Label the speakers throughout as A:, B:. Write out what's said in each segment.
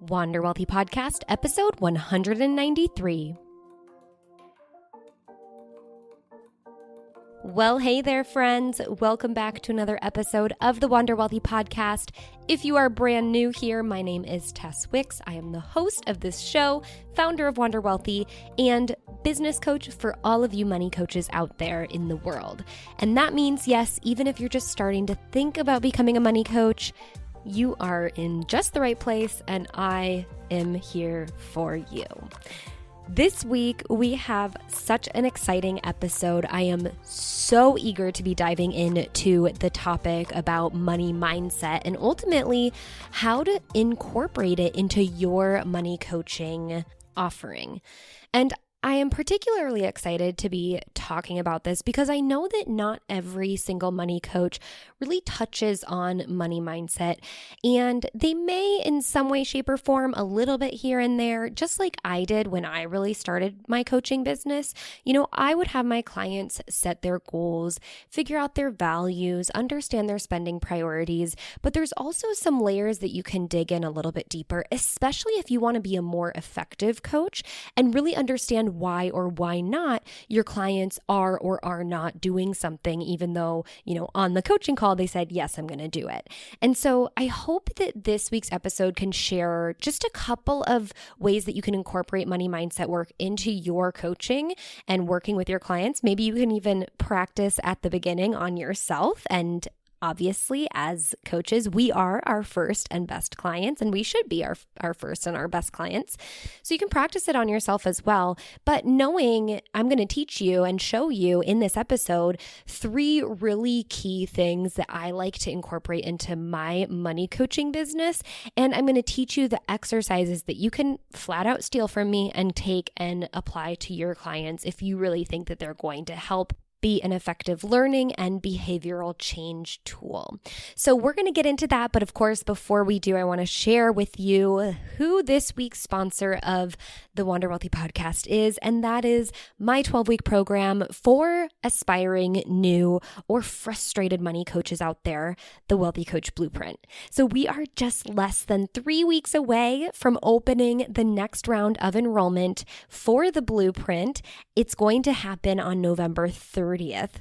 A: Wander Wealthy Podcast, episode 193. Well, hey there, friends. Welcome back to another episode of the Wander Wealthy Podcast. If you are brand new here, my name is Tess Wicks. I am the host of this show, founder of Wander Wealthy, and business coach for all of you money coaches out there in the world. And that means, yes, even if you're just starting to think about becoming a money coach, you are in just the right place, and I am here for you. This week, we have such an exciting episode. I am so eager to be diving into the topic about money mindset and ultimately how to incorporate it into your money coaching offering. And I am particularly excited to be talking about this because I know that not every single money coach really touches on money mindset, and they may in some way, shape, or form a little bit here and there, just like I did when I really started my coaching business. You know, I would have my clients set their goals, figure out their values, understand their spending priorities, but there's also some layers that you can dig in a little bit deeper, especially if you want to be a more effective coach and really understand why or why not your clients are or are not doing something, even though, you know, on the coaching call, they said, yes, I'm going to do it. And so I hope that this week's episode can share just a couple of ways that you can incorporate money mindset work into your coaching and working with your clients. Maybe you can even practice at the beginning on yourself. And obviously, as coaches, we are our first and best clients, and we should be our first and our best clients. So you can practice it on yourself as well. But knowing I'm going to teach you and show you in this episode 3 really key things that I like to incorporate into my money coaching business. And I'm going to teach you the exercises that you can flat out steal from me and take and apply to your clients if you really think that they're going to help be an effective learning and behavioral change tool. So we're going to get into that. But of course, before we do, I want to share with you who this week's sponsor of the Wander Wealthy Podcast is, and that is my 12-week program for aspiring, new, or frustrated money coaches out there, the Wealthy Coach Blueprint. So we are just less than 3 weeks away from opening the next round of enrollment for the Blueprint. It's going to happen on November 30th,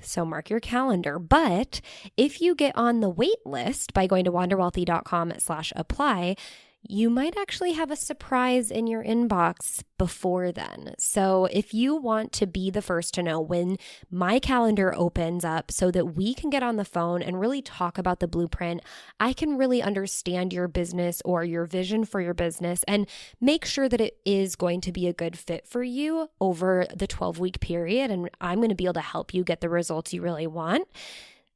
A: so mark your calendar. But if you get on the wait list by going to wanderwealthy.com/apply, you might actually have a surprise in your inbox before then. So if you want to be the first to know when my calendar opens up so that we can get on the phone and really talk about the blueprint, I can really understand your business or your vision for your business and make sure that it is going to be a good fit for you over the 12-week period. And I'm going to be able to help you get the results you really want.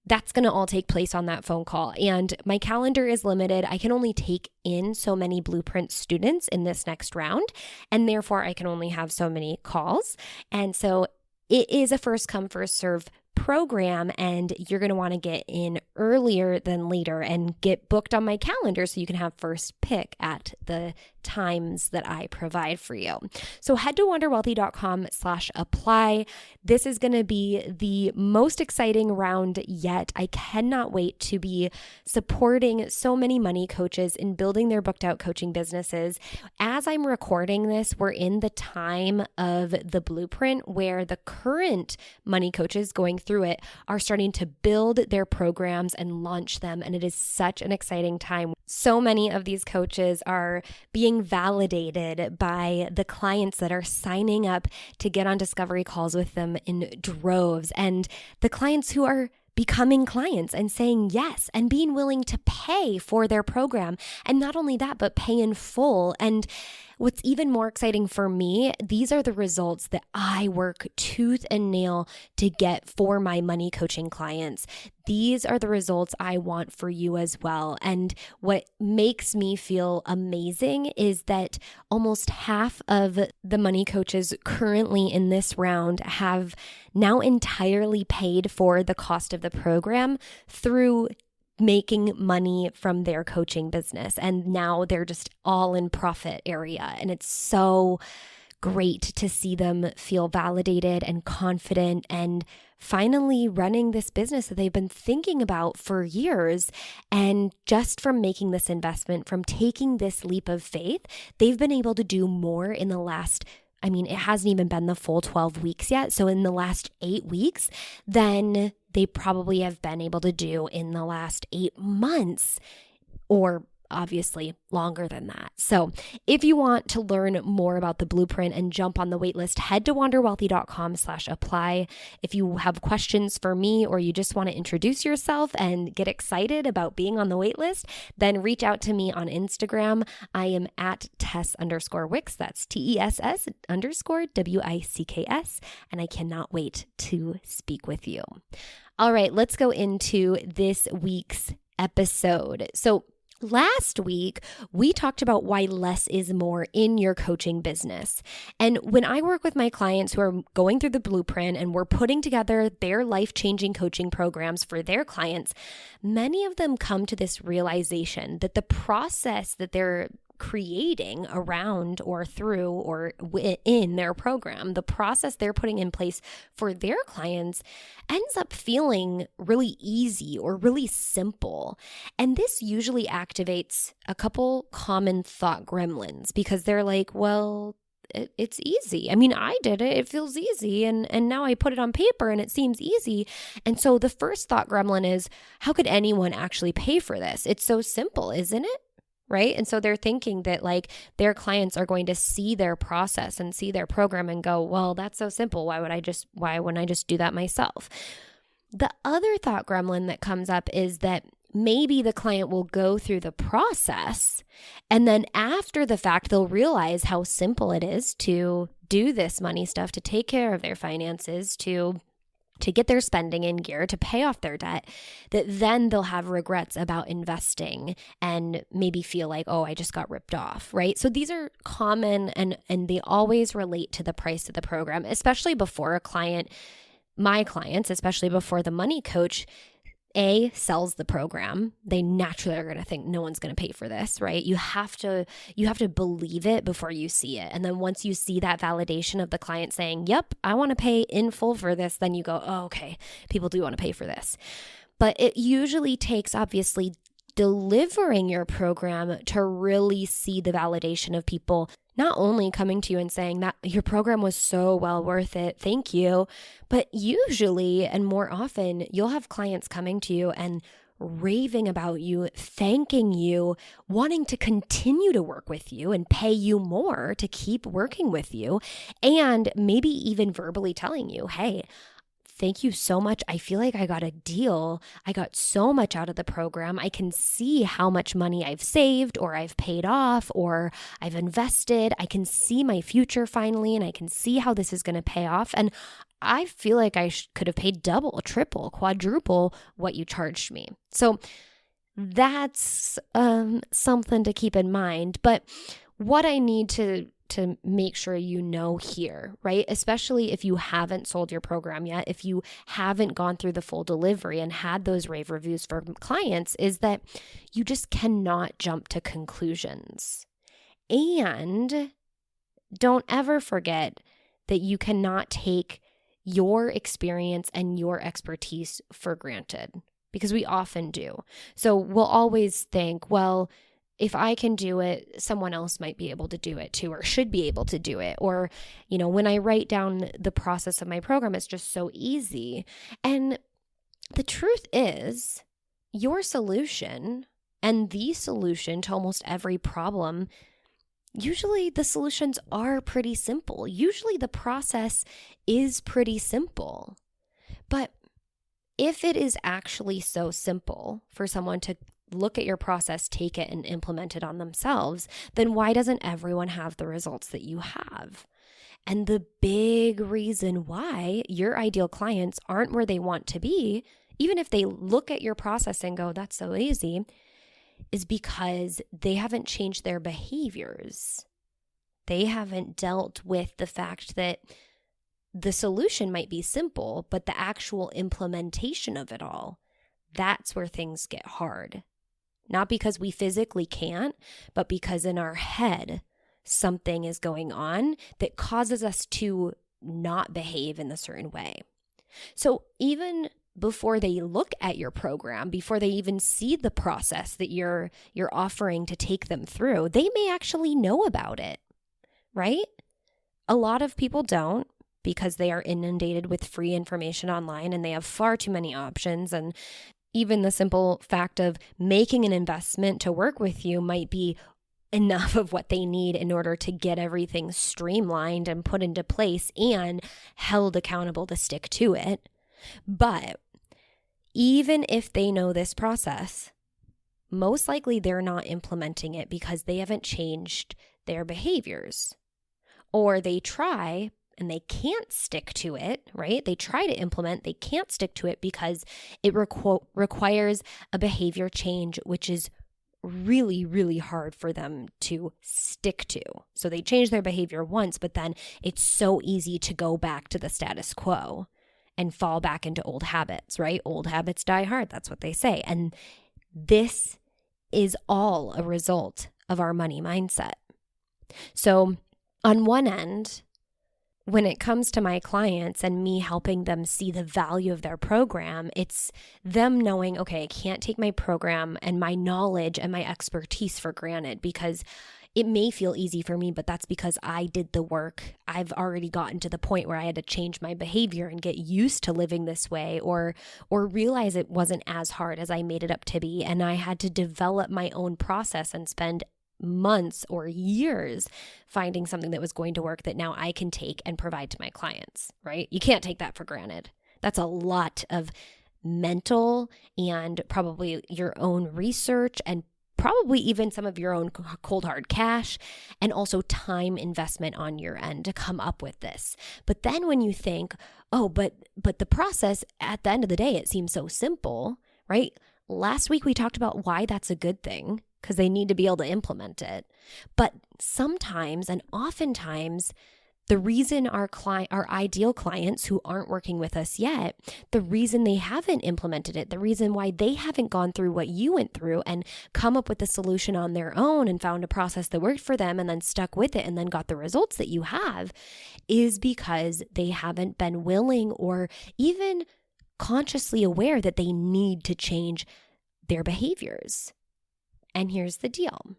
A: That's going to all take place on that phone call. And my calendar is limited. I can only take in so many Blueprint students in this next round, and therefore I can only have so many calls. And so it is a first come, first serve program, and you're going to want to get in earlier than later and get booked on my calendar so you can have first pick at the times that I provide for you. So head to wanderwealthy.com/apply. This is going to be the most exciting round yet. I cannot wait to be supporting so many money coaches in building their booked out coaching businesses. As I'm recording this, we're in the time of the blueprint where the current money coaches going through it are starting to build their programs and launch them. And it is such an exciting time. So many of these coaches are being validated by the clients that are signing up to get on discovery calls with them in droves, and the clients who are becoming clients and saying yes and being willing to pay for their program. And not only that, but pay in full. And what's even more exciting for me, these are the results that I work tooth and nail to get for my money coaching clients. These are the results I want for you as well. And what makes me feel amazing is that almost half of the money coaches currently in this round have now entirely paid for the cost of the program through making money from their coaching business. And now they're just all in profit area. And it's so great to see them feel validated and confident and finally running this business that they've been thinking about for years. And just from making this investment, from taking this leap of faith, they've been able to do more in the last, it hasn't even been the full 12 weeks yet. So in the last 8 weeks, than they probably have been able to do in the last 8 months, or obviously longer than that. So if you want to learn more about the blueprint and jump on the waitlist, head to wanderwealthy.com/apply. If you have questions for me, or you just want to introduce yourself and get excited about being on the waitlist, then reach out to me on Instagram. I am at Tess_Wicks. That's TESS_WICKS. And I cannot wait to speak with you. All right, let's go into this week's episode. So last week, we talked about why less is more in your coaching business. And when I work with my clients who are going through the blueprint and we're putting together their life-changing coaching programs for their clients, many of them come to this realization that the process that they're creating around or through or in their program, the process they're putting in place for their clients ends up feeling really easy or really simple. And this usually activates a couple common thought gremlins because they're like, well, it's easy. I did it. It feels easy. And now I put it on paper and it seems easy. And so the first thought gremlin is, how could anyone actually pay for this? It's so simple, isn't it? Right? And so they're thinking that their clients are going to see their process and see their program and go, well, that's so simple. Why wouldn't I just do that myself? The other thought gremlin that comes up is that maybe the client will go through the process and then after the fact, they'll realize how simple it is to do this money stuff, to take care of their finances, to get their spending in gear, to pay off their debt, that then they'll have regrets about investing and maybe feel like, oh, I just got ripped off, right? So these are common and they always relate to the price of the program, especially before my clients, especially before the money coach, sells the program. They naturally are going to think no one's going to pay for this, right? You have to believe it before you see it. And then once you see that validation of the client saying, yep, I want to pay in full for this, then you go, oh, okay, people do want to pay for this. But it usually takes, obviously, delivering your program to really see the validation of people not only coming to you and saying that your program was so well worth it, thank you, but usually and more often, you'll have clients coming to you and raving about you, thanking you, wanting to continue to work with you and pay you more to keep working with you, and maybe even verbally telling you, hey, thank you so much. I feel like I got a deal. I got so much out of the program. I can see how much money I've saved or I've paid off or I've invested. I can see my future finally, and I can see how this is going to pay off. And I feel like I could have paid double, triple, quadruple what you charged me. So that's something to keep in mind. But what I need to make sure you know here, right? Especially if you haven't sold your program yet, if you haven't gone through the full delivery and had those rave reviews for clients, is that you just cannot jump to conclusions. And don't ever forget that you cannot take your experience and your expertise for granted, because we often do. So we'll always think, well, if I can do it, someone else might be able to do it too, or should be able to do it. Or, when I write down the process of my program, it's just so easy. And the truth is, your solution and the solution to almost every problem, usually the solutions are pretty simple. Usually the process is pretty simple. But if it is actually so simple for someone to look at your process, take it, and implement it on themselves, then why doesn't everyone have the results that you have? And the big reason why your ideal clients aren't where they want to be, even if they look at your process and go, that's so easy, is because they haven't changed their behaviors. They haven't dealt with the fact that the solution might be simple, but the actual implementation of it all, that's where things get hard. Not because we physically can't, but because in our head, something is going on that causes us to not behave in a certain way. So even before they look at your program, before they even see the process that you're offering to take them through, they may actually know about it, right? A lot of people don't, because they are inundated with free information online and they have far too many options. And even the simple fact of making an investment to work with you might be enough of what they need in order to get everything streamlined and put into place and held accountable to stick to it. But even if they know this process, most likely they're not implementing it because they haven't changed their behaviors. Or they try and they can't stick to it, right? They try to implement, they can't stick to it because it requires a behavior change, which is really, really hard for them to stick to. So they change their behavior once, but then it's so easy to go back to the status quo and fall back into old habits, right? Old habits die hard. That's what they say. And this is all a result of our money mindset. So on one end, when it comes to my clients and me helping them see the value of their program, it's them knowing, okay, I can't take my program and my knowledge and my expertise for granted, because it may feel easy for me, but that's because I did the work. I've already gotten to the point where I had to change my behavior and get used to living this way, or realize it wasn't as hard as I made it up to be. And I had to develop my own process and spend months or years finding something that was going to work that now I can take and provide to my clients, right? You can't take that for granted. That's a lot of mental and probably your own research and probably even some of your own cold hard cash and also time investment on your end to come up with this. But then when you think, oh, but the process at the end of the day, it seems so simple, right? Last week we talked about why that's a good thing, because they need to be able to implement it. But sometimes and oftentimes, the reason our ideal clients who aren't working with us yet, the reason they haven't implemented it, the reason why they haven't gone through what you went through and come up with a solution on their own and found a process that worked for them and then stuck with it and then got the results that you have, is because they haven't been willing or even consciously aware that they need to change their behaviors. And here's the deal.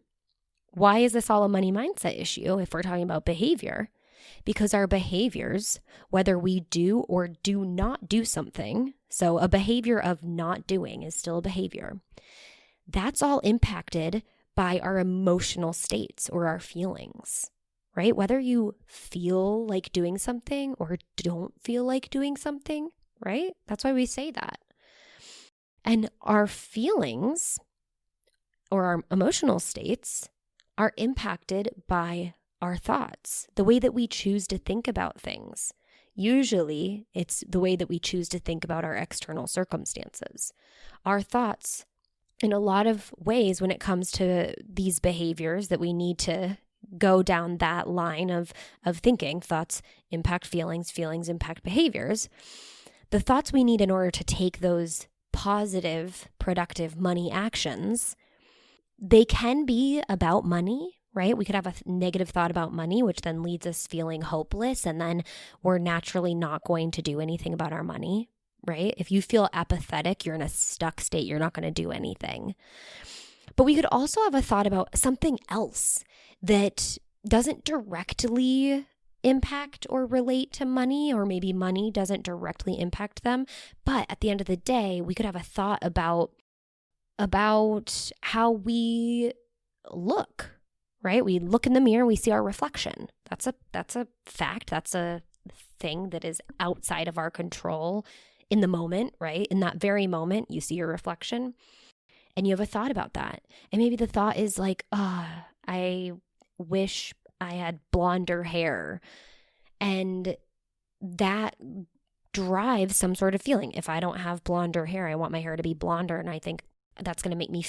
A: Why is this all a money mindset issue if we're talking about behavior? Because our behaviors, whether we do or do not do something, so a behavior of not doing is still a behavior, that's all impacted by our emotional states or our feelings, right? Whether you feel like doing something or don't feel like doing something, right? That's why we say that. And our feelings or our emotional states are impacted by our thoughts, the way that we choose to think about things. Usually, it's the way that we choose to think about our external circumstances. Our thoughts, in a lot of ways, when it comes to these behaviors that we need to go down that line of thinking, thoughts impact feelings, feelings impact behaviors. The thoughts we need in order to take those positive, productive money actions, they can be about money, right? We could have a negative thought about money, which then leads us feeling hopeless, and then we're naturally not going to do anything about our money, right? If you feel apathetic, you're in a stuck state, you're not going to do anything. But we could also have a thought about something else that doesn't directly impact or relate to money, or maybe money doesn't directly impact them. But at the end of the day, we could have a thought about how we look, right? We look in the mirror, we see our reflection. That's a fact. That's a thing that is outside of our control in the moment, right? In that very moment, you see your reflection and you have a thought about that. And maybe the thought is like, I wish I had blonder hair. And that drives some sort of feeling. If I don't have blonder hair, I want my hair to be blonder. And I think that's going to make me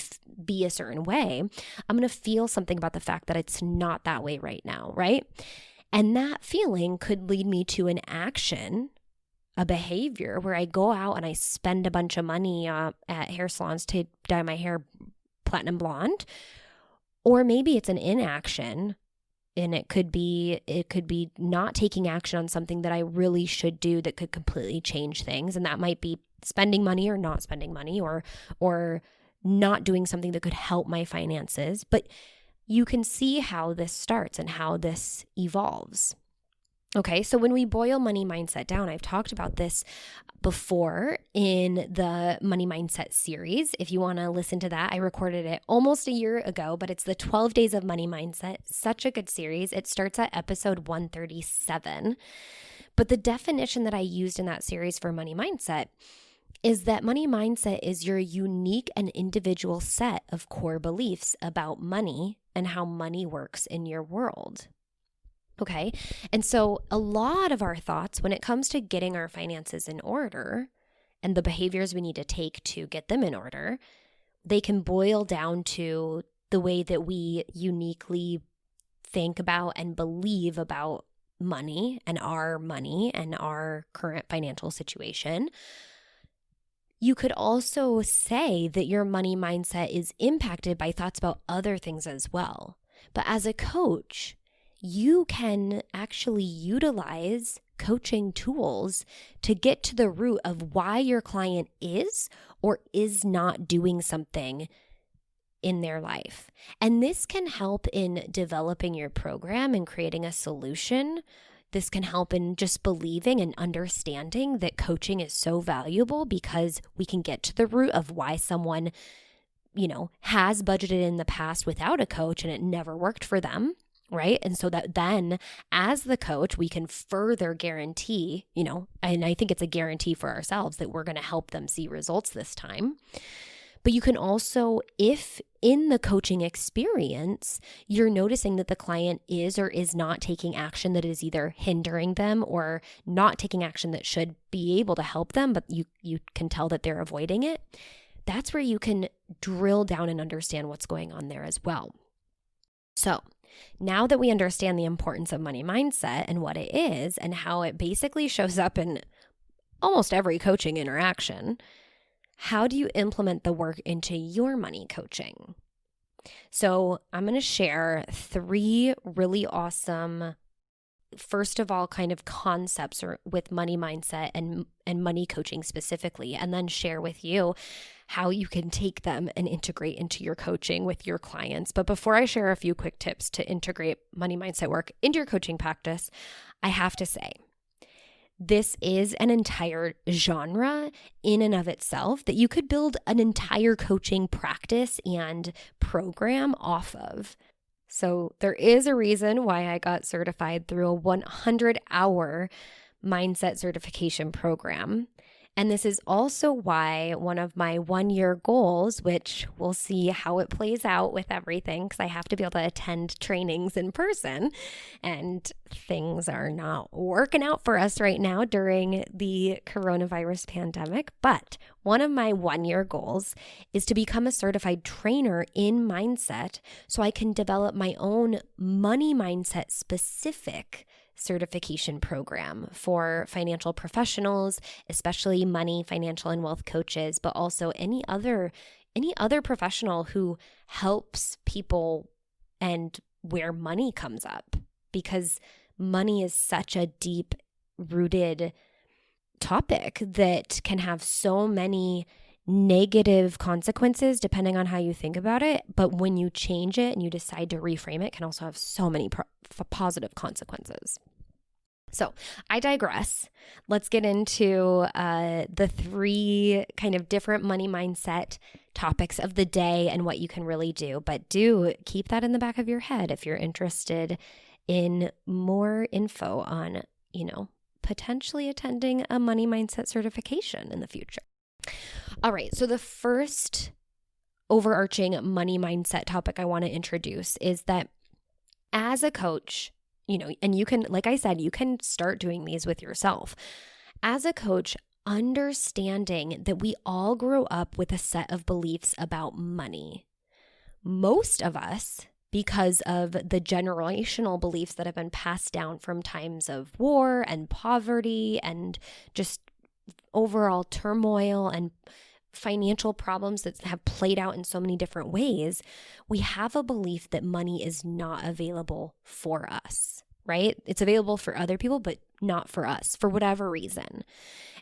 A: be a certain way. I'm going to feel something about the fact that it's not that way right now, right? And that feeling could lead me to an action, a behavior where I go out and I spend a bunch of money at hair salons to dye my hair platinum blonde. Or maybe it's an inaction And it could be not taking action on something that I really should do that could completely change things. And that might be spending money or not spending money, or not doing something that could help my finances. But you can see how this starts and how this evolves. Okay, so when we boil money mindset down, I've talked about this before in the Money Mindset series. If you want to listen to that, I recorded it almost a year ago, but it's the 12 Days of Money Mindset. Such a good series. It starts at episode 137. But the definition that I used in that series for money mindset is that money mindset is your unique and individual set of core beliefs about money and how money works in your world. Okay, and so a lot of our thoughts when it comes to getting our finances in order and the behaviors we need to take to get them in order, they can boil down to the way that we uniquely think about and believe about money and our current financial situation. You could also say that your money mindset is impacted by thoughts about other things as well. But as a coach, you can actually utilize coaching tools to get to the root of why your client is or is not doing something in their life. And this can help in developing your program and creating a solution. This can help in just believing and understanding that coaching is so valuable because we can get to the root of why someone, has budgeted in the past without a coach and it never worked for them. Right. And so that then as the coach, we can further guarantee, and I think it's a guarantee for ourselves that we're going to help them see results this time. But you can also, if in the coaching experience, you're noticing that the client is or is not taking action that is either hindering them or not taking action that should be able to help them, but you can tell that they're avoiding it, that's where you can drill down and understand what's going on there as well. So now that we understand the importance of money mindset and what it is and how it basically shows up in almost every coaching interaction, how do you implement the work into your money coaching? So I'm going to share 3 really awesome, first of all, kind of concepts with money mindset and money coaching specifically, and then share with you how you can take them and integrate into your coaching with your clients. But before I share a few quick tips to integrate money mindset work into your coaching practice, I have to say, this is an entire genre in and of itself that you could build an entire coaching practice and program off of. So there is a reason why I got certified through a 100-hour mindset certification program. And this is also why one of my 1-year goals, which we'll see how it plays out with everything, because I have to be able to attend trainings in person, and things are not working out for us right now during the coronavirus pandemic. But one of my 1-year goals is to become a certified trainer in mindset so I can develop my own money mindset specific certification program for financial professionals, especially money, financial, and wealth coaches, but also any other professional who helps people and where money comes up, because money is such a deep rooted topic that can have so many negative consequences depending on how you think about it. But when you change it and you decide to reframe it, can also have so many positive consequences. So I digress. Let's get into the 3 kind of different money mindset topics of the day and what you can really do. But do keep that in the back of your head if you're interested in more info on, potentially attending a money mindset certification in the future. All right, so the first overarching money mindset topic I want to introduce is that as a coach, and you can, like I said, you can start doing these with yourself. As a coach, understanding that we all grow up with a set of beliefs about money. Most of us, because of the generational beliefs that have been passed down from times of war and poverty and just overall turmoil and financial problems that have played out in so many different ways, we have a belief that money is not available for us, right? It's available for other people, but not for us for whatever reason.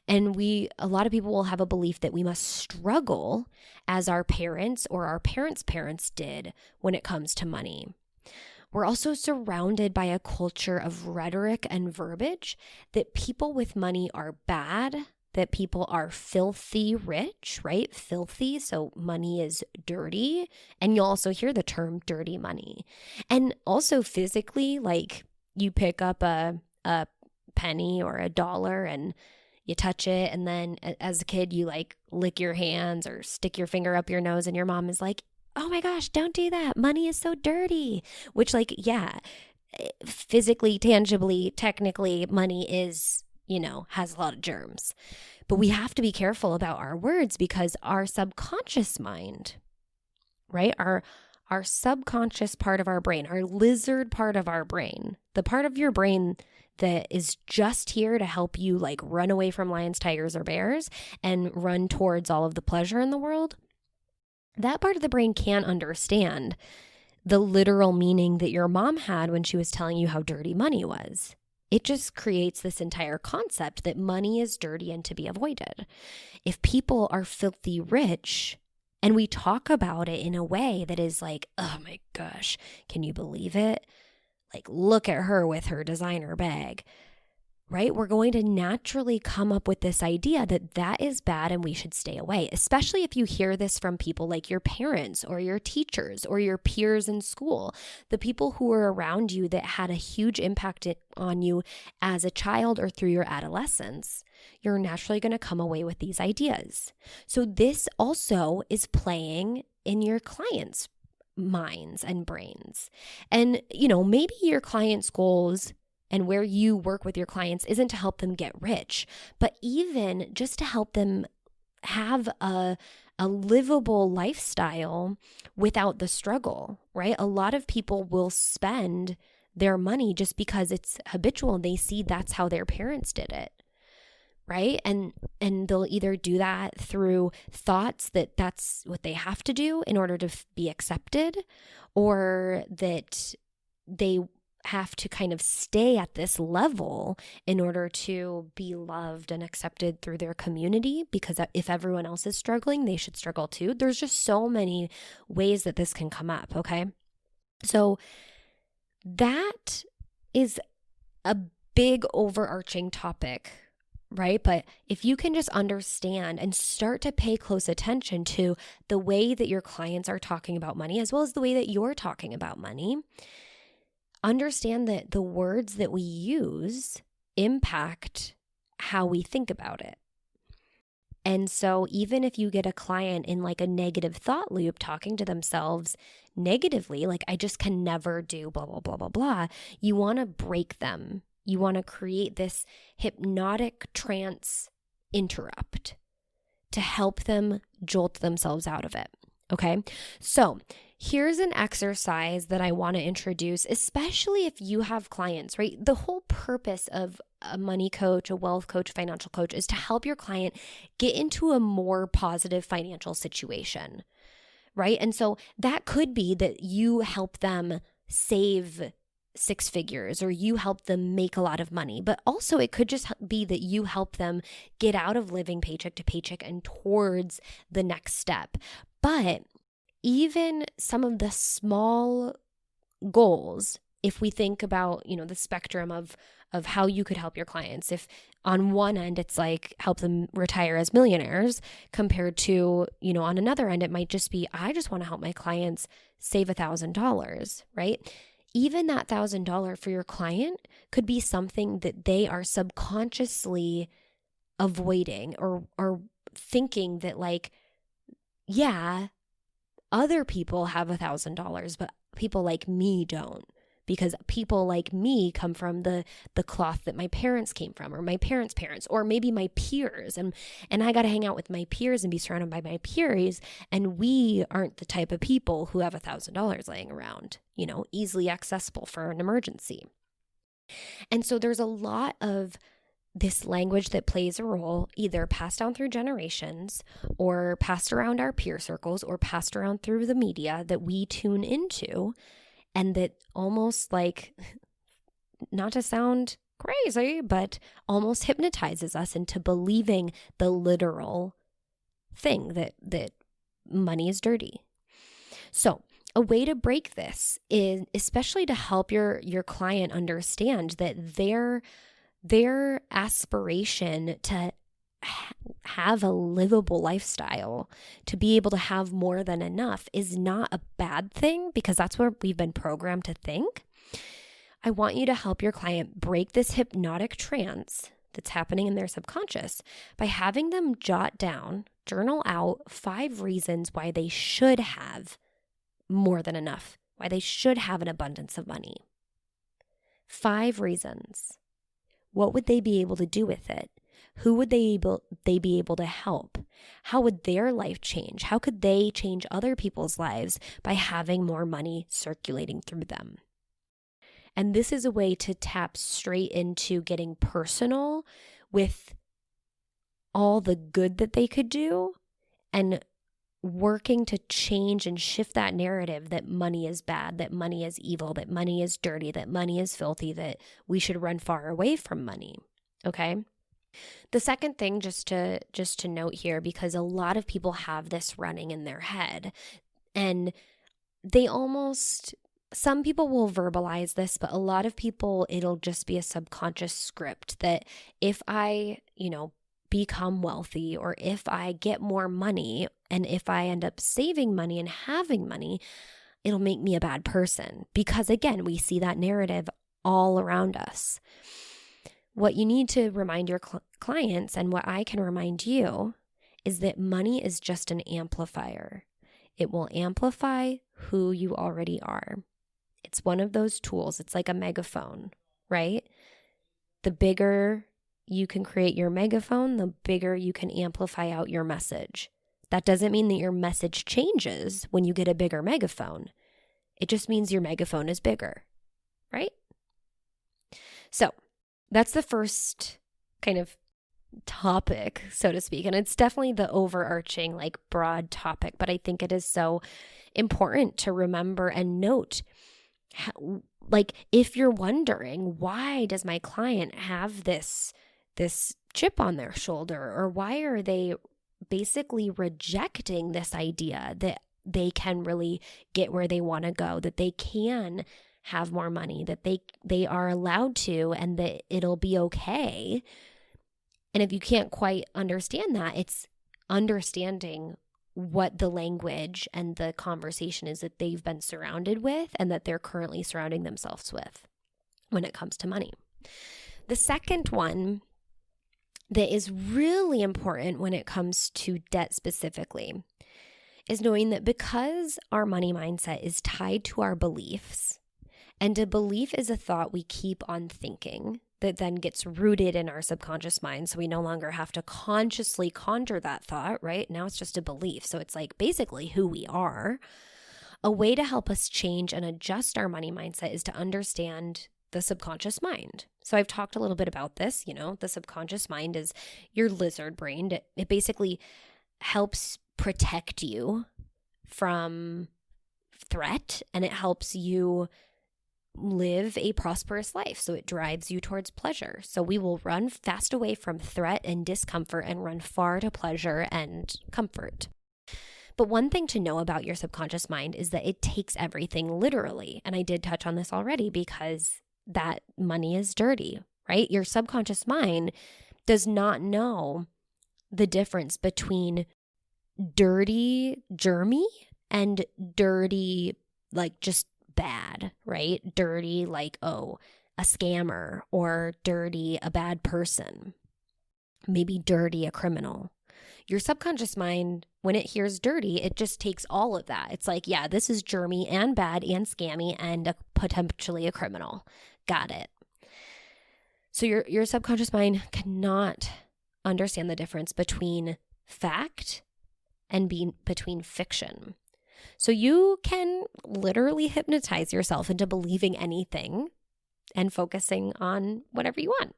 A: And a lot of people will have a belief that we must struggle as our parents or our parents' parents did when it comes to money. We're also surrounded by a culture of rhetoric and verbiage that people with money are bad, that people are filthy rich, right? Filthy, so money is dirty. And you'll also hear the term dirty money. And also physically, like you pick up a penny or a dollar and you touch it, and then as a kid, you like lick your hands or stick your finger up your nose, and your mom is like, oh my gosh, don't do that. Money is so dirty. Which, like, yeah, physically, tangibly, technically, money is, has a lot of germs. But we have to be careful about our words because our subconscious mind, right? Our subconscious part of our brain, our lizard part of our brain, the part of your brain that is just here to help you like run away from lions, tigers, or bears and run towards all of the pleasure in the world, that part of the brain can't understand the literal meaning that your mom had when she was telling you how dirty money was. It just creates this entire concept that money is dirty and to be avoided. If people are filthy rich and we talk about it in a way that is like, oh my gosh, can you believe it? Like, look at her with her designer bag, right? We're going to naturally come up with this idea that that is bad and we should stay away, especially if you hear this from people like your parents or your teachers or your peers in school, the people who were around you that had a huge impact on you as a child or through your adolescence. You're naturally going to come away with these ideas. So this also is playing in your clients' minds and brains. And, maybe your clients' goals and where you work with your clients isn't to help them get rich, but even just to help them have a livable lifestyle without the struggle, right? A lot of people will spend their money just because it's habitual and they see that's how their parents did it. Right? And they'll either do that through thoughts that that's what they have to do in order to be accepted, or that they have to kind of stay at this level in order to be loved and accepted through their community, because if everyone else is struggling, they should struggle too. There's just so many ways that this can come up, okay? So that is a big overarching topic, right? But if you can just understand and start to pay close attention to the way that your clients are talking about money, as well as the way that you're talking about money, understand that the words that we use impact how we think about it. And so even if you get a client in like a negative thought loop talking to themselves negatively, like I just can never do blah, blah, blah, blah, blah, you want to break them. You want to create this hypnotic trance interrupt to help them jolt themselves out of it. Okay, so here's an exercise that I want to introduce, especially if you have clients, right? The whole purpose of a money coach, a wealth coach, financial coach is to help your client get into a more positive financial situation, right? And so that could be that you help them save six figures or you help them make a lot of money, but also it could just be that you help them get out of living paycheck to paycheck and towards the next step. But even some of the small goals, if we think about, the spectrum of how you could help your clients, if on one end it's like help them retire as millionaires compared to, on another end, it might just be, I just want to help my clients save $1,000, right? Even that $1,000 for your client could be something that they are subconsciously avoiding or thinking that like, yeah, other people have $1,000, but people like me don't, because people like me come from the cloth that my parents came from, or my parents' parents, or maybe my peers, and I got to hang out with my peers and be surrounded by my peers, and we aren't the type of people who have $1,000 laying around, easily accessible for an emergency. And so there's a lot of this language that plays a role, either passed down through generations or passed around our peer circles or passed around through the media that we tune into, and that almost like, not to sound crazy, but almost hypnotizes us into believing the literal thing that money is dirty. So a way to break this is, especially to help your client understand that their aspiration to have a livable lifestyle, to be able to have more than enough, is not a bad thing, because that's what we've been programmed to think. I want you to help your client break this hypnotic trance that's happening in their subconscious by having them jot down, journal out 5 reasons why they should have more than enough, why they should have an abundance of money. 5 reasons. What would they be able to do with it? Who would they be able to help? How would their life change? How could they change other people's lives by having more money circulating through them? And this is a way to tap straight into getting personal with all the good that they could do and working to change and shift that narrative that money is bad, that money is evil, that money is dirty, that money is filthy, that we should run far away from money. Okay? The second thing, just to note here, because a lot of people have this running in their head, and some people will verbalize this, but a lot of people, it'll just be a subconscious script that if I, become wealthy, or if I get more money, and if I end up saving money and having money, it'll make me a bad person. Because again, we see that narrative all around us. What you need to remind your clients, and what I can remind you, is that money is just an amplifier. It will amplify who you already are. It's one of those tools. It's like a megaphone, right? The bigger you can create your megaphone, the bigger you can amplify out your message. That doesn't mean that your message changes when you get a bigger megaphone. It just means your megaphone is bigger, right? So that's the first kind of topic, so to speak. And it's definitely the overarching, broad topic, but I think it is so important to remember and note. If you're wondering, why does my client have this chip on their shoulder, or why are they basically rejecting this idea that they can really get where they want to go, that they can have more money, that they are allowed to, and that it'll be okay? And if you can't quite understand that, it's understanding what the language and the conversation is that they've been surrounded with and that they're currently surrounding themselves with when it comes to money. The second one that is really important when it comes to debt specifically is knowing that because our money mindset is tied to our beliefs, and a belief is a thought we keep on thinking that then gets rooted in our subconscious mind, so we no longer have to consciously conjure that thought, right? Now it's just a belief. So it's basically who we are. A way to help us change and adjust our money mindset is to understand the subconscious mind. So I've talked a little bit about this. The subconscious mind is your lizard brain. It basically helps protect you from threat, and it helps you live a prosperous life. So it drives you towards pleasure. So we will run fast away from threat and discomfort and run far to pleasure and comfort. But one thing to know about your subconscious mind is that it takes everything literally. And I did touch on this already, because that money is dirty, right? Your subconscious mind does not know the difference between dirty, germy, and dirty, just bad, right? Dirty, a scammer, or dirty, a bad person. Maybe dirty, a criminal. Your subconscious mind, when it hears dirty, it just takes all of that. It's yeah, this is germy and bad and scammy and potentially a criminal. Got it. So your subconscious mind cannot understand the difference between fact and between fiction. So you can literally hypnotize yourself into believing anything and focusing on whatever you want,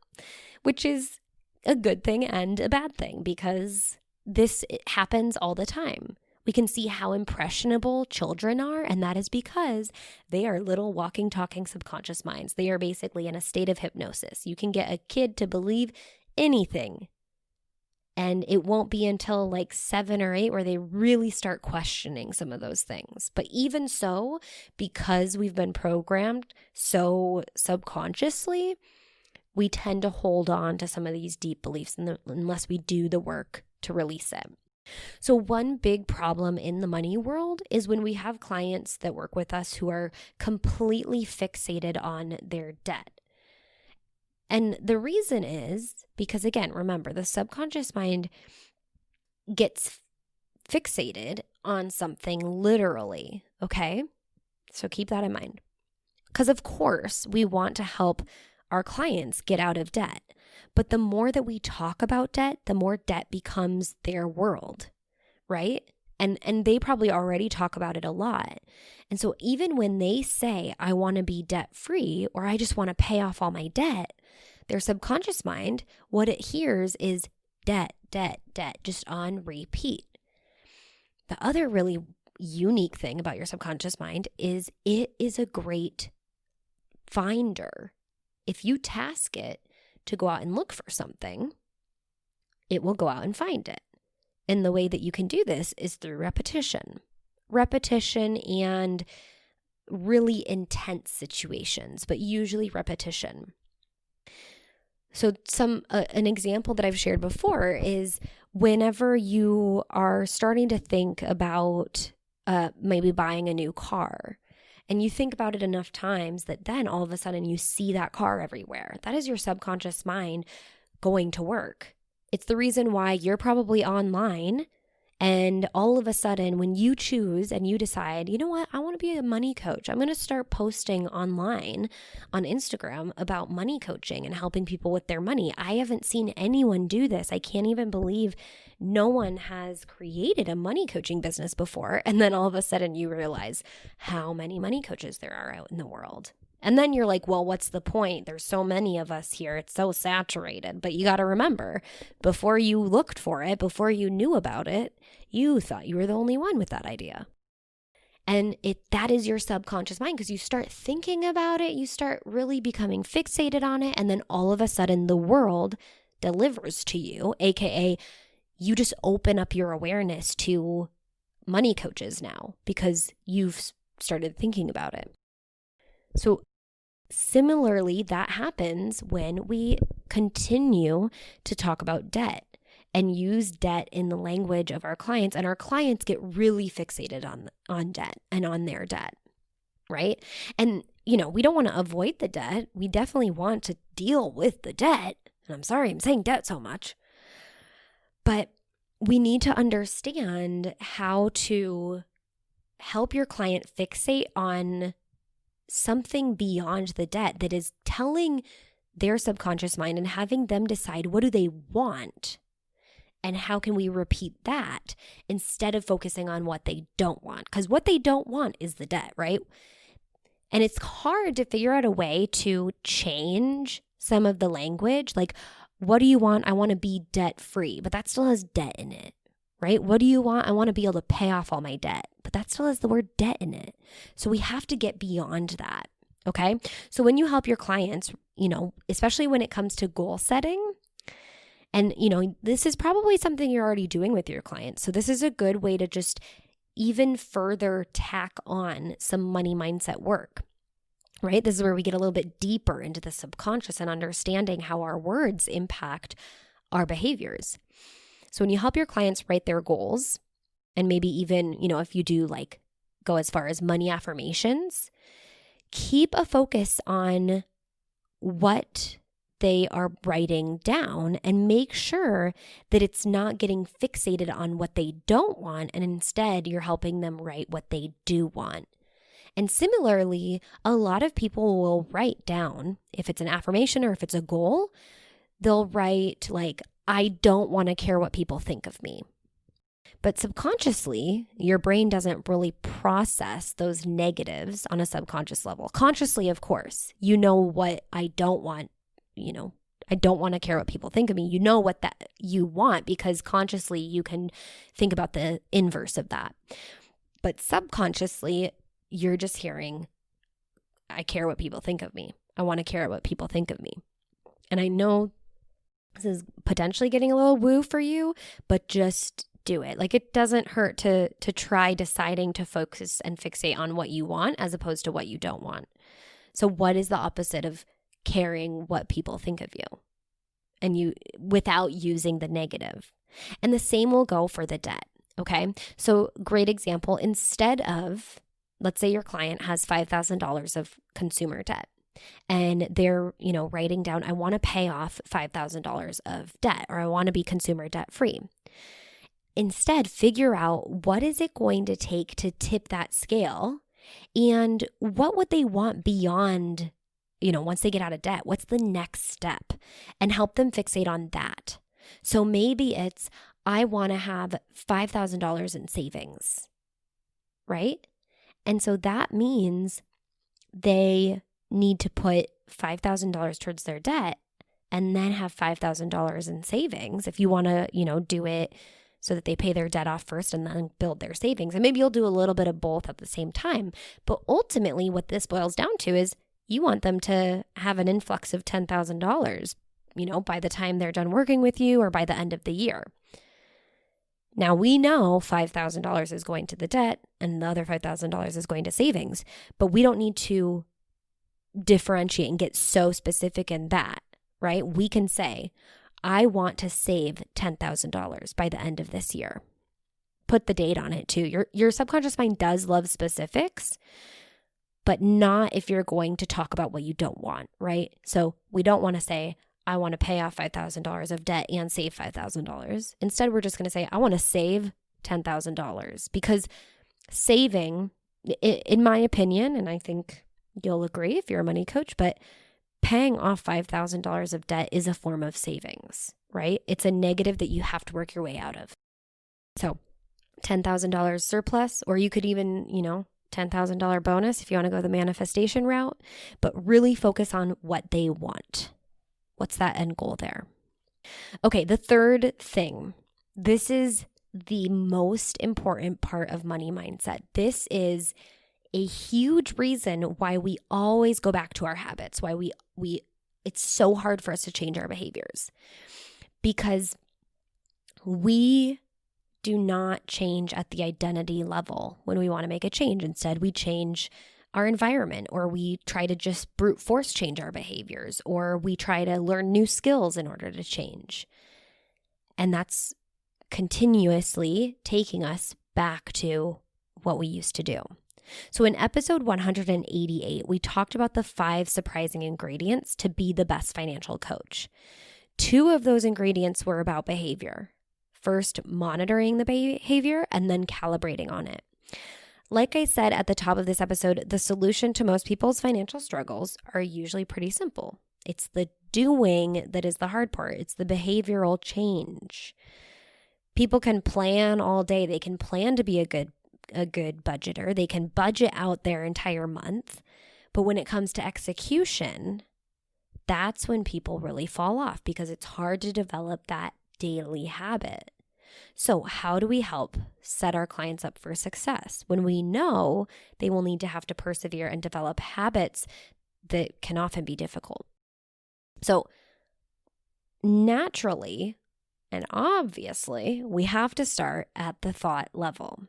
A: which is a good thing and a bad thing because this happens all the time. We can see how impressionable children are, and that is because they are little walking, talking subconscious minds. They are basically in a state of hypnosis. You can get a kid to believe anything, and it won't be until like 7 or 8 where they really start questioning some of those things. But even so, because we've been programmed so subconsciously, we tend to hold on to some of these deep beliefs unless we do the work to release it. So one big problem in the money world is when we have clients that work with us who are completely fixated on their debt. And the reason is because, again, remember, the subconscious mind gets fixated on something literally, okay? So keep that in mind. Because, of course, we want to help our clients get out of debt. But the more that we talk about debt, the more debt becomes their world, right? And they probably already talk about it a lot. And so even when they say, I want to be debt free, or I just want to pay off all my debt, their subconscious mind, what it hears is debt, debt, debt, just on repeat. The other really unique thing about your subconscious mind is it is a great finder. If you task it to go out and look for something, it will go out and find it. And the way that you can do this is through repetition. Repetition and really intense situations, but usually repetition. So an example that I've shared before is whenever you are starting to think about maybe buying a new car, and you think about it enough times that then all of a sudden you see that car everywhere. That is your subconscious mind going to work. It's the reason why you're probably online, and all of a sudden when you choose and you decide, you know what, I want to be a money coach. I'm going to start posting online on Instagram about money coaching and helping people with their money. I haven't seen anyone do this. I can't even believe no one has created a money coaching business before. And then all of a sudden you realize how many money coaches there are out in the world. And then you're like, well, what's the point? There's so many of us here. It's so saturated. But you got to remember, before you looked for it, before you knew about it, you thought you were the only one with that idea. And that is your subconscious mind, because you start thinking about it, you start really becoming fixated on it, and then all of a sudden the world delivers to you, aka you just open up your awareness to money coaches now because you've started thinking about it. So similarly, that happens when we continue to talk about debt and use debt in the language of our clients, and our clients get really fixated on debt and on their debt, right? And, we don't want to avoid the debt. We definitely want to deal with the debt. And I'm sorry I'm saying debt so much, but we need to understand how to help your client fixate on something beyond the debt that is telling their subconscious mind and having them decide, what do they want? And how can we repeat that instead of focusing on what they don't want? Because what they don't want is the debt, right? And it's hard to figure out a way to change some of the language. Like, what do you want? I want to be debt free, but that still has debt in it, right? What do you want? I want to be able to pay off all my debt, but that still has the word debt in it. So we have to get beyond that, okay? So when you help your clients, especially when it comes to goal setting, and, this is probably something you're already doing with your clients. So this is a good way to just even further tack on some money mindset work, right? This is where we get a little bit deeper into the subconscious and understanding how our words impact our behaviors. So when you help your clients write their goals, and maybe even, if you do go as far as money affirmations, keep a focus on what they are writing down and make sure that it's not getting fixated on what they don't want, and instead you're helping them write what they do want. And similarly, a lot of people will write down, if it's an affirmation or if it's a goal, they'll write I don't want to care what people think of me. But subconsciously, your brain doesn't really process those negatives on a subconscious level. Consciously, of course, what I don't want, I don't want to care what people think of me. You know what that you want because consciously you can think about the inverse of that. But subconsciously, you're just hearing, I care what people think of me. I want to care what people think of me. And I know this is potentially getting a little woo for you, but just do it. Like, it doesn't hurt to try deciding to focus and fixate on what you want as opposed to what you don't want. So what is the opposite of caring what people think of you? And you, without using the negative. And the same will go for the debt. Okay. So great example. Instead of, let's say your client has $5,000 of consumer debt and they're, writing down, I want to pay off $5,000 of debt, or I want to be consumer debt free. Instead, figure out what is it going to take to tip that scale, and what would they want beyond, once they get out of debt, what's the next step, and help them fixate on that. So maybe it's, I want to have $5,000 in savings, right? And so that means they need to put $5,000 towards their debt and then have $5,000 in savings if you want to, do it so that they pay their debt off first and then build their savings. And maybe you'll do a little bit of both at the same time. But ultimately, what this boils down to is you want them to have an influx of $10,000, by the time they're done working with you or by the end of the year. Now, we know $5,000 is going to the debt and the other $5,000 is going to savings, but we don't need to differentiate and get so specific in that, right? We can say, I want to save $10,000 by the end of this year. Put the date on it too. Your subconscious mind does love specifics, but not if you're going to talk about what you don't want, right? So we don't want to say, I want to pay off $5,000 of debt and save $5,000. Instead, we're just going to say, I want to save $10,000, because saving, in my opinion, and I think you'll agree if you're a money coach, but paying off $5,000 of debt is a form of savings, right? It's a negative that you have to work your way out of. So $10,000 surplus, or you could even, $10,000 bonus if you want to go the manifestation route, but really focus on what they want. What's that end goal there? Okay, the third thing, this is the most important part of money mindset. This is a huge reason why we always go back to our habits, why we it's so hard for us to change our behaviors, because we do not change at the identity level when we want to make a change. Instead, we change our environment, or we try to just brute force change our behaviors, or we try to learn new skills in order to change. And that's continuously taking us back to what we used to do. So in episode 188, we talked about the 5 surprising ingredients to be the best financial coach. 2 of those ingredients were about behavior. First, monitoring the behavior, and then calibrating on it. Like I said at the top of this episode, the solution to most people's financial struggles are usually pretty simple. It's the doing that is the hard part. It's the behavioral change. People can plan all day. They can plan to be a good budgeter. They can budget out their entire month. But when it comes to execution, that's when people really fall off, because it's hard to develop that daily habit. So how do we help set our clients up for success when we know they will need to have to persevere and develop habits that can often be difficult? So naturally and obviously, we have to start at the thought level.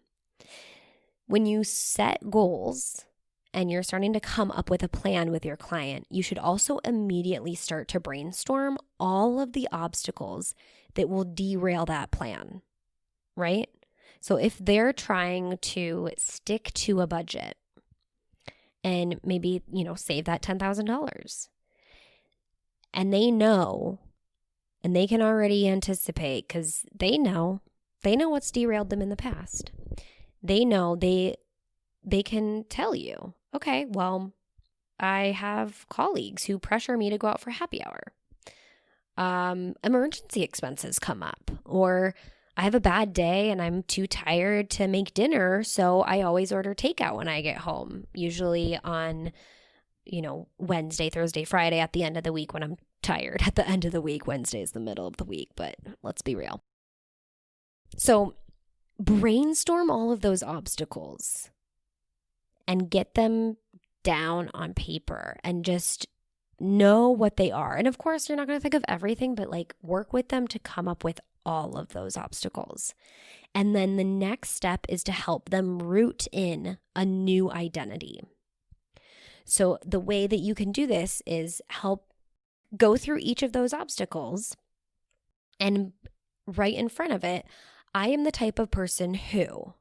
A: When you set goals and you're starting to come up with a plan with your client, you should also immediately start to brainstorm all of the obstacles that will derail that plan, right? So if they're trying to stick to a budget and maybe, save that $10,000, and they know, and they can already anticipate, because they know what's derailed them in the past. They know they can tell you, okay, well, I have colleagues who pressure me to go out for happy hour. Emergency expenses come up, or I have a bad day and I'm too tired to make dinner, so I always order takeout when I get home, usually on, Wednesday, Thursday, Friday at the end of the week when I'm tired at the end of the week. Wednesday is the middle of the week, but let's be real. So brainstorm all of those obstacles and get them down on paper and just know what they are. And of course, you're not going to think of everything, but like work with them to come up with all of those obstacles. And then the next step is to help them root in a new identity. So the way that you can do this is help go through each of those obstacles, and right in front of it, I am the type of person who,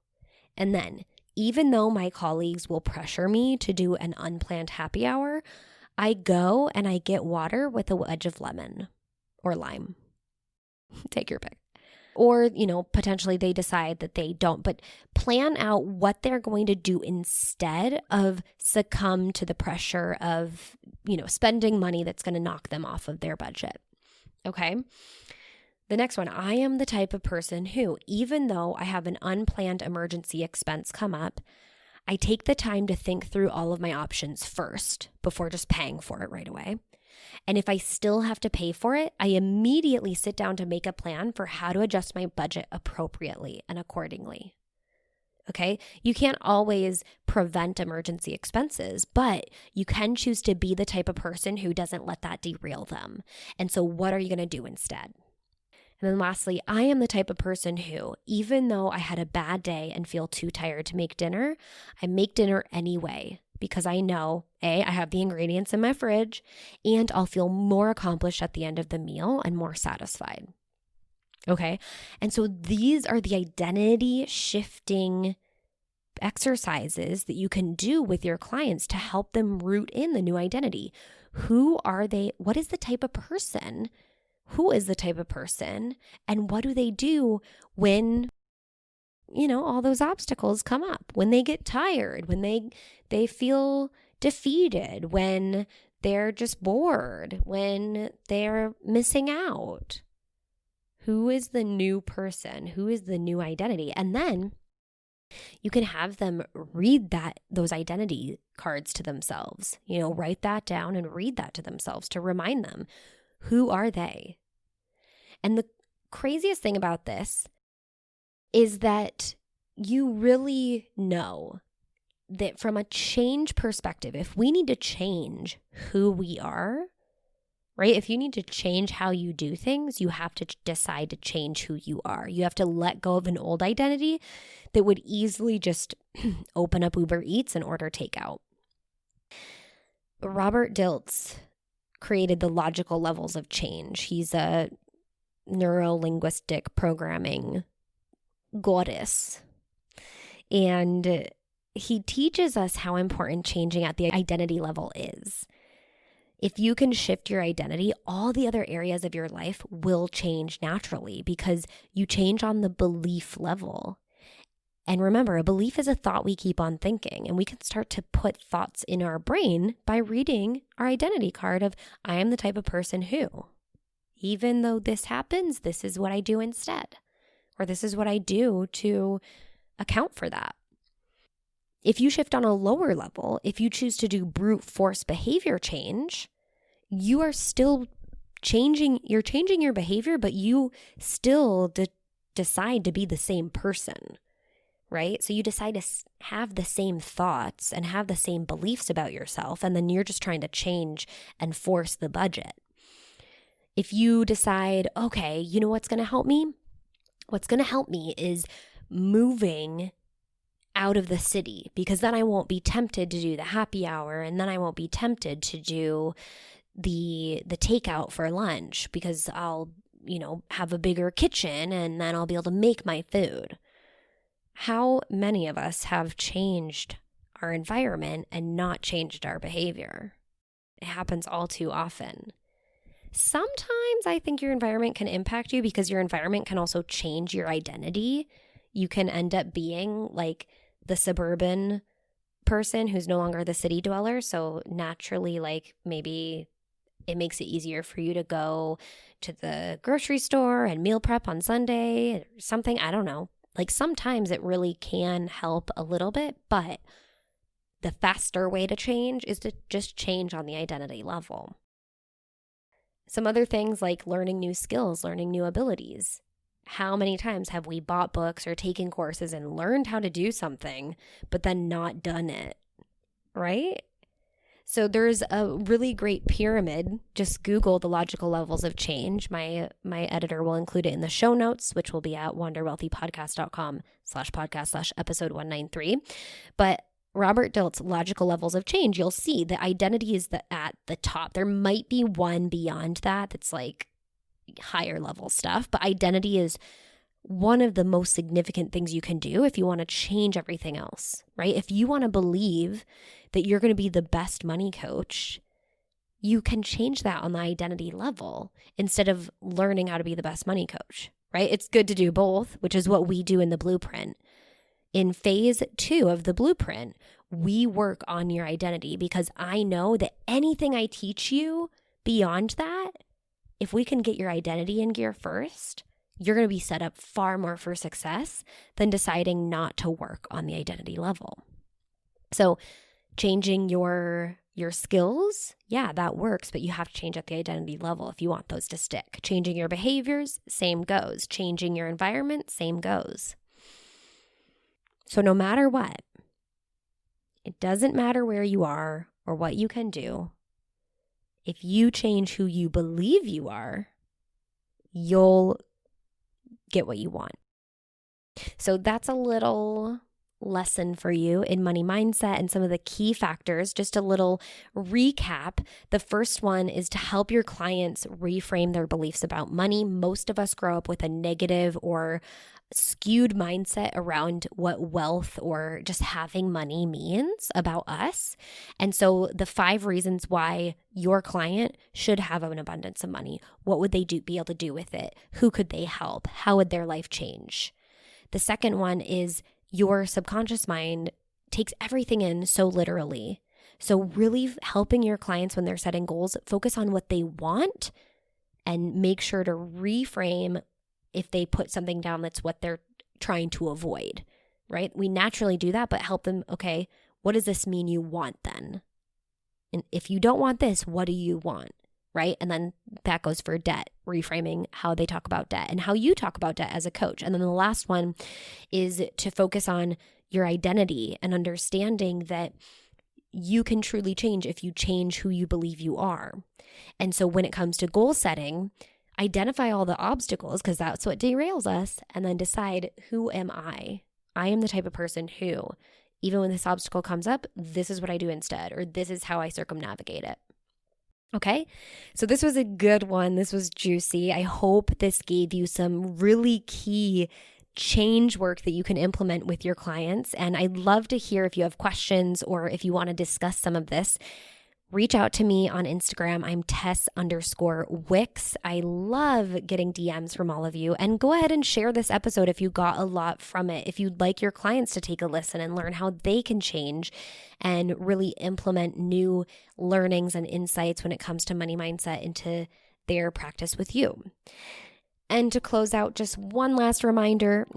A: and then even though my colleagues will pressure me to do an unplanned happy hour, I go and I get water with a wedge of lemon or lime. Take your pick. Or, potentially they decide that they don't, but plan out what they're going to do instead of succumb to the pressure of, spending money that's going to knock them off of their budget. Okay. The next one, I am the type of person who, even though I have an unplanned emergency expense come up, I take the time to think through all of my options first before just paying for it right away. And if I still have to pay for it, I immediately sit down to make a plan for how to adjust my budget appropriately and accordingly. Okay? You can't always prevent emergency expenses, but you can choose to be the type of person who doesn't let that derail them. And so what are you going to do instead? And then lastly, I am the type of person who, even though I had a bad day and feel too tired to make dinner, I make dinner anyway because I know, A, I have the ingredients in my fridge, and I'll feel more accomplished at the end of the meal and more satisfied. Okay? And so these are the identity shifting exercises that you can do with your clients to help them root in the new identity. Who are they? What is the type of person? Who is the type of person? And what do they do when, all those obstacles come up, when they get tired, when they feel defeated, when they're just bored, when they're missing out? Who is the new person? Who is the new identity? And then you can have them read those identity cards to themselves, write that down and read that to themselves to remind them, who are they? And the craziest thing about this is that you really know that from a change perspective, if we need to change who we are, right? If you need to change how you do things, you have to decide to change who you are. You have to let go of an old identity that would easily just open up Uber Eats and order takeout. Robert Dilts created the logical levels of change. He's a neuro-linguistic programming goddess. And he teaches us how important changing at the identity level is. If you can shift your identity, all the other areas of your life will change naturally because you change on the belief level. And remember, a belief is a thought we keep on thinking, and we can start to put thoughts in our brain by reading our identity card of, I am the type of person who, even though this happens, this is what I do instead, or this is what I do to account for that. If you shift on a lower level, if you choose to do brute force behavior change, you are still changing, you're changing your behavior, but you still decide to be the same person. Right? So you decide to have the same thoughts and have the same beliefs about yourself, and then you're just trying to change and force the budget. If you decide, okay, you know what's going to help me? What's going to help me is moving out of the city, because then I won't be tempted to do the happy hour, and then I won't be tempted to do the takeout for lunch because I'll, have a bigger kitchen and then I'll be able to make my food. How many of us have changed our environment and not changed our behavior? It happens all too often. Sometimes I think your environment can impact you because your environment can also change your identity. You can end up being like the suburban person who's no longer the city dweller. So naturally, like maybe it makes it easier for you to go to the grocery store and meal prep on Sunday or something. I don't know. Like sometimes it really can help a little bit, but the faster way to change is to just change on the identity level. Some other things like learning new skills, learning new abilities. How many times have we bought books or taken courses and learned how to do something, but then not done it, right? So there's a really great pyramid. Just Google the logical levels of change. My editor will include it in the show notes, which will be at wanderwealthypodcast.com/podcast/episode 193. But Robert Dilt's logical levels of change, you'll see the identity is at the top. There might be one beyond that that's like higher level stuff, but identity is one of the most significant things you can do if you want to change everything else, right? If you want to believe that you're going to be the best money coach, you can change that on the identity level instead of learning how to be the best money coach, right? It's good to do both, which is what we do in the blueprint. In phase 2 of the blueprint, we work on your identity because I know that anything I teach you beyond that, if we can get your identity in gear first, you're going to be set up far more for success than deciding not to work on the identity level. So changing your skills, yeah, that works, but you have to change at the identity level if you want those to stick. Changing your behaviors, same goes. Changing your environment, same goes. So no matter what, it doesn't matter where you are or what you can do. If you change who you believe you are, you'll get what you want. So that's a little lesson for you in money mindset and some of the key factors. Just a little recap. The first one is to help your clients reframe their beliefs about money. Most of us grow up with a negative or skewed mindset around what wealth or just having money means about us. And so the 5 reasons why your client should have an abundance of money. What would they be able to do with it? Who could they help? How would their life change? The second one is your subconscious mind takes everything in so literally. So really helping your clients when they're setting goals, focus on what they want and make sure to reframe if they put something down that's what they're trying to avoid, right? We naturally do that, but help them, okay, what does this mean you want then? And if you don't want this, what do you want, right? And then that goes for debt, reframing how they talk about debt and how you talk about debt as a coach. And then the last one is to focus on your identity and understanding that you can truly change if you change who you believe you are. And so when it comes to goal setting, identify all the obstacles because that's what derails us, and then decide, who am I? I am the type of person who, even when this obstacle comes up, this is what I do instead, or this is how I circumnavigate it. Okay, so this was a good one. This was juicy. I hope this gave you some really key change work that you can implement with your clients. And I'd love to hear if you have questions or if you want to discuss some of this. Reach out to me on Instagram. I'm Tess_Wicks. I love getting DMs from all of you. And go ahead and share this episode if you got a lot from it. If you'd like your clients to take a listen and learn how they can change and really implement new learnings and insights when it comes to money mindset into their practice with you. And to close out, just one last reminder,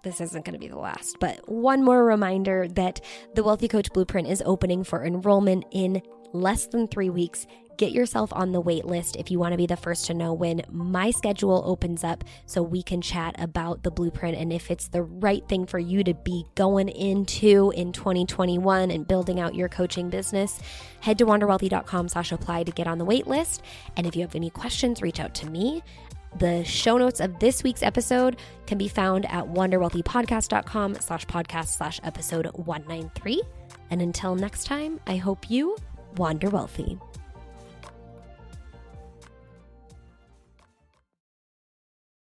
A: this isn't going to be the last, but one more reminder that the Wealthy Coach Blueprint is opening for enrollment in less than 3 weeks. Get yourself on the wait list if you want to be the first to know when my schedule opens up so we can chat about the blueprint and if it's the right thing for you to be going into in 2021 and building out your coaching business. Head to wanderwealthy.com/apply to get on the wait list. And if you have any questions, reach out to me. The show notes of this week's episode can be found at wanderwealthypodcast.com/podcast/episode 193. And until next time, I hope you wander wealthy.